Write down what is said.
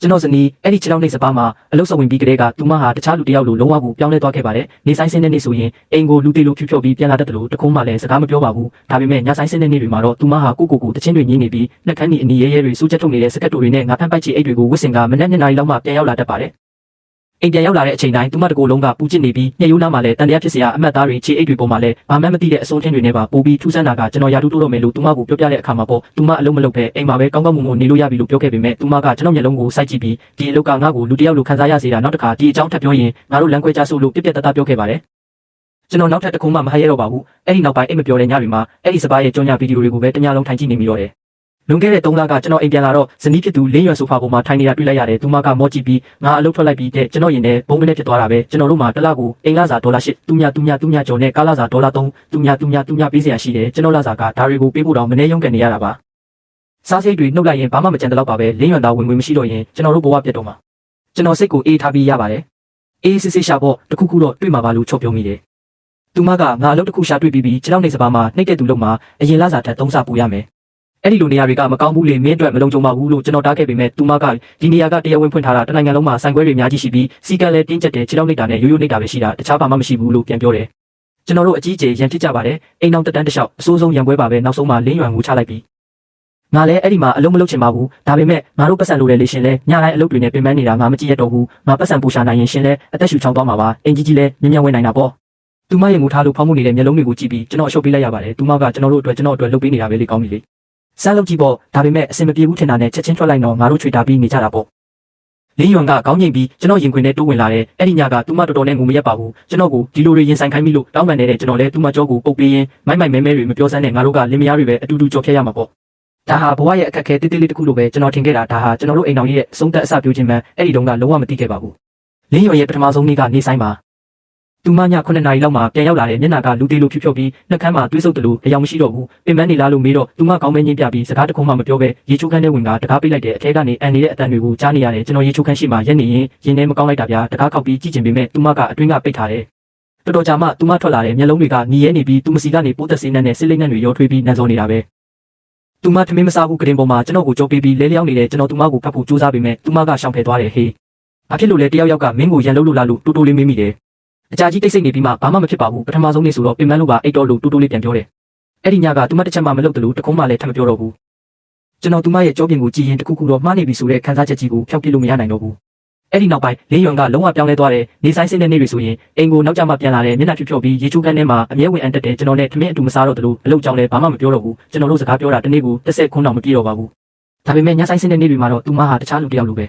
ကျွန်တော်ဇနီးအဲ့ဒီခြေထောက်နှိပ်စပါးမှာအလုတ်ဆဝင်ပြီးကလေးကသူမဟာတခြားလူတယောက်လိုလုံးဝကိုပြောင်းလဲသွားခဲ့ပါတယ်။နေဆိုင်စင်းတဲ့နေ့ဆိုရင်အိမ်ကိုလူတေလိုဖြူဖြော်ပြီးပြန်လာတတ်တယ်လို့တခုံးမှလည်းစကားမပြောပါဘူး။ဒါပေမဲ့ညဆိုင်စင်းတဲ့နေ့တွေမှာတော့သူမဟာကိုတချင်းတွေညင်းနေပြီးနှက်ခမ်းကြီးအနီရဲတွေစူးချက်ထုတ်နေတဲ့စကတ်တိုတွေနဲ့ငါဖမ်းပိုက်ချီအိတ်တွေကိုဝစ်စင်ကမနက်2 နာရီလောက်မှပြန်ရောက်လာတတ်ပါတယ်။အိမ်ပြန်ရောက်လာတဲ့အချိန်တိုင်းသူမတကိုယ်လုံးကပူချစ်နေပြီးညရိုးနားမှာလည်းတန်တရားဖြစ်စရာအမှတ်သားတွေခြေအိတ်တွေပေါ်မှာလည်းဘာမှမသိတဲ့အစိုးထင်းတွေနဲ့ပါပိုးပြီးထူးဆန်းတာကကျွန်တော်ရာထူးတိုးတော့မယ်လို့သူမကိုပြောပြတဲ့အခါမှာပေါ့သူမအလုံးမလုံးပဲအိမ်မှာပဲကောင်းကောင်းမွန်မွန်နေလို့ရပြီလို့ပြောခဲ့ပေမဲ့သူမကကျွန်တော်မျက်လုံးကိုစိုက်ကြည့်ပြီးဒီအလုပ်ကငါ့ကိုလူတစ်ယောက်လိုခံစားရစေတာနောက်တစ်ခါဒီအကြောင်းထပ်ပြောရင်ငါတို့လမ်းခွဲကြဆိုလို့ပြက်ပြက်တတ်ပြောခဲ့ပါတယ်ကျွန်တော်နောက်ထပ်တစ်ခုမှမဟရဲတော့ပါဘူးအဲ့ဒီနောက်ပိုင်းအိမ်မပြောတဲ့ညတွေမှာအဲ့ဒီစပါးရဲ့ကြောင်ညာဗီဒီယိုတွေကိုပဲတညလုံးထိုင်ကြည့်နေမိတော့တယ်လွန်ခဲ့တဲ့3 လကကျွန်တော်အိမ်ပြန်လာတော့ဇနီးဖြစ်သူလင်းရွယ်ဆိုဖာပေါ်မှာထိုင်နေတာတွေ့လိုက်ရတယ်သူမကမော့ကြည့်ပြီးငါအလုပ်ထွက်လိုက်ပြီးတဲ့ကျွန်တော်ရင်ထဲဘုံမနဲ့ဖြစ်သွားတာပဲကျွန်တော်တို့မှာတစ်လကိုအိမ်လစာ$8သူညကျော်နဲ့ကားလစာ$3သူညပေးစရာရှိတယ်ကျွန်တော်လစာကဒါတွေကိုပေးဖို့တော့မနေရုံးကန်နေရတာပါစားစိတ်တွေနှုတ်လိုက်ရင်ဘာမှမကြံတဲ့လောက်ပါပဲလင်းရွယ်သားဝင်မရှိတော့ရင်ကျွန်တော်တို့ဘဝပြတ်တော့မှာကျွန်တော်စိတ်ကိုအေးထားပြီးရပါတယ်အေးစစ်စစ်ရှာဖို့တခုခုတော့တွေ့မှာပါလို့ချော့ပြောမိတယ်သူမကငါအလုပ်တစ်ခုရှာတွေ့ပြီးခြေထောက်နေစပါးမှာနှိပ်တဲ့သူလုံးမှာအရင်လစာထက်3 ဆပိုရမယ်အဲ့ဒီလိုနေရာတွေကမကောင်းဘူးလေမင်းအတွက်မလုံခြုံပါဘူးလို့ကျွန်တော်တားခဲ့ပေမဲ့သူမကဒီနေရာကတရားဝင်ဖွင့်ထားတာတနိုင်ငံလုံးမှာဆိုင်ခွဲတွေအများကြီးရှိပြီးစီကံလည်းတင်းကျပ်တယ်ခြေထောက်နှိပ်တာနဲ့ရိုးနှိပ်တာပဲရှိတာတခြားဘာမှမရှိဘူးလို့ပြန်ပြောတယ်ကျွန်တော်တို့အကြီးအကျယ်ရန်ဖြစ်ကြပါတယ်အိမ်နောက်တက်တန်းတစ်လျှောက်အဆိုးဆုံးရန်ပွဲပါပဲနောက်ဆုံးမှလင်းရွယ်ငူချလိုက်ပြီးငါလည်းအဲ့ဒီမှာအလုံးမလုံးချင်ပါဘူးဒါပေမဲ့ငါတို့ပတ်စံလိုတယ်လေရှင်လဲညတိုင်းအလုပ်တွေနဲ့ပြင်ပန်းနေတာငါမကြည့်ရတော့ဘူးငါပတ်စံပူရှာနိုင်ရင်ရှင်လဲအသက်ရှူချောင်းသွားမှာပါအင်ကြီးလဲမြ мян ဝင်နိုင်တာပေါ့သူမရဲ့ငူထားလို့ဖောင်းမှုနေတဲ့မျက်လုံးတွေကိုကြည့်ပြီးကျွန်တော်အရှုပ်ပေးလိုက်ရပါတယ်သူမကကျွန်တော်တို့အတွက်လုပ်ပေးနေတာပဲလေကောင်းပြီလေစမ်းလုပ်ကြည့်ပေါ့ဒါပေမဲ့အစင်မပြေဘူးထင်တာနဲ့ချက်ချင်းထွက်လိုက်တော့ငါတို့ချွေတာပြီးနေကြတာပေါ့လင်းရွံကခေါင်းငိမ့်ပြီးကျွန်တော်ရင်ခွင်ထဲတိုးဝင်လာတယ်အဲ့ဒီညကသူမတော်တော်နဲ့ငုံမရက်ပါဘူးကျွန်တော်ကိုဒီလိုတွေရင်ဆိုင်ခိုင်းပြီးလို့တောင်းပန်နေတဲ့ကျွန်တော်လည်းသူမကြောကိုပုတ်ပေးရင်မိုက်မဲတွေမပြောစမ်းနဲ့ငါတို့ကလင်းမယားတွေပဲအတူတူကြော်ဖြတ်ရမှာပေါ့ဒါဟာဘဝရဲ့အခက်အခဲတိတိလေးတစ်ခုလိုပဲကျွန်တော်ထင်ခဲ့တာဒါဟာကျွန်တော်တို့အိမ်တော်ရဲ့အဆုံးသက်အစပြုခြင်းမှအဲ့ဒီတုန်းကလုံးဝမသိခဲ့ပါဘူးလင်းရွံရဲ့ပထမဆုံးနေ့ကနေဆိုင်မှာသူမည9 နာရီလောက်မှပြန်ရောက်လာတဲ့မျက်နှာကလူတေလိုဖြူဖြော်ပြီးနှက်ခမ်းမှာတွေးဆုပ်တယ်လို့အယောင်မရှိတော့ဘူးပင်ပန်းနေလားလို့မေးတော့သူမကောင်းမင်းချင်းပြပြီးစကားတခုမှမပြောဘဲရေချိုးခန်းထဲဝင်ကတကားပိတ်လိုက်တဲ့အထဲကနေအန်နေတဲ့အတန်တွေကိုကြားနေရတယ်ကျွန်တော်ရေချိုးခန်းရှိမှရက်နေရင်ရင်ထဲမကောင်းလိုက်တာဗျာတကားခောက်ပြီးကြည့်ချင်ပေမဲ့သူမကအတွင်းကပိတ်ထားတယ်တော်တော်ကြာမှသူမထွက်လာတဲ့မျက်လုံးတွေကညီရဲနေပြီးသူမစီကနေပိုးသက်စင်းနဲ့စစ်လိမ့်နဲ့တွေရောထွေးပြီးနန်းစောနေတာပဲသူမထမင်းမစားဘူးကရင်ပေါ်မှာကျွန်တော်ကိုကြောပေးပြီးလဲလျောင်းနေတဲ့ကျွန်တော်သူမကိုဖတ်ဖို့ကြိုးစားပေမဲ့သူမကရှောင်ဖယ်သွားတယ်ဟေးဘာဖြစ်လို့လဲတယောက်ကမင်းကိုရန်လို့လားလို့တိုးတိုးလေးမေးမိတယ်အကြာကြီးတိတ်ဆိတ်နေပြီးမှဘာမှမဖြစ်ပါဘူးပထမဆုံးနေ့ဆိုတော့ပြင်ပန်းလို့ပါအိတ်တော်လို့တိုးတိုးလေးပြန်ပြောတယ်အဲ့ဒီညကသူမတစ်ချက်မှမလုပ်တယ်လို့တခုမှလည်းထပ်မပြောတော့ဘူးကျွန်တော်သူမရဲ့ကြောပြင်ကိုကြည့်ရင်တခုခုတော့မှားနေပြီဆိုတဲ့ခံစားချက်ကြီးကိုဖျောက်ပြလို့မရနိုင်တော့ဘူးအဲ့ဒီနောက်ပိုင်းလင်းရွံကလုံးဝပြောင်းလဲသွားတယ်နေဆိုင်စင်းတဲ့နေ့တွေဆိုရင်အိမ်ကိုနောက်ကျမှပြန်လာတယ်မျက်နှာဖြူဖြော်ပြီးရေချိုးခန်းထဲမှာအမြဲဝင်အန်တက်တယ်ကျွန်တော်နဲ့ထမင်းအတူမစားတော့တယ်လို့အလုပ်ကြောင်းလည်းဘာမှမပြောတော့ဘူးကျွန်တော်တို့စကားပြောတာတနေ့ကို30 ခွန်းတော့မပြည့်တော့ပါဘူးဒါပေမဲ့ညဆိုင်စင်းတဲ့နေ့တွေမှာတော့သူမဟာတခြားလူတစ်ယောက်လိုပဲ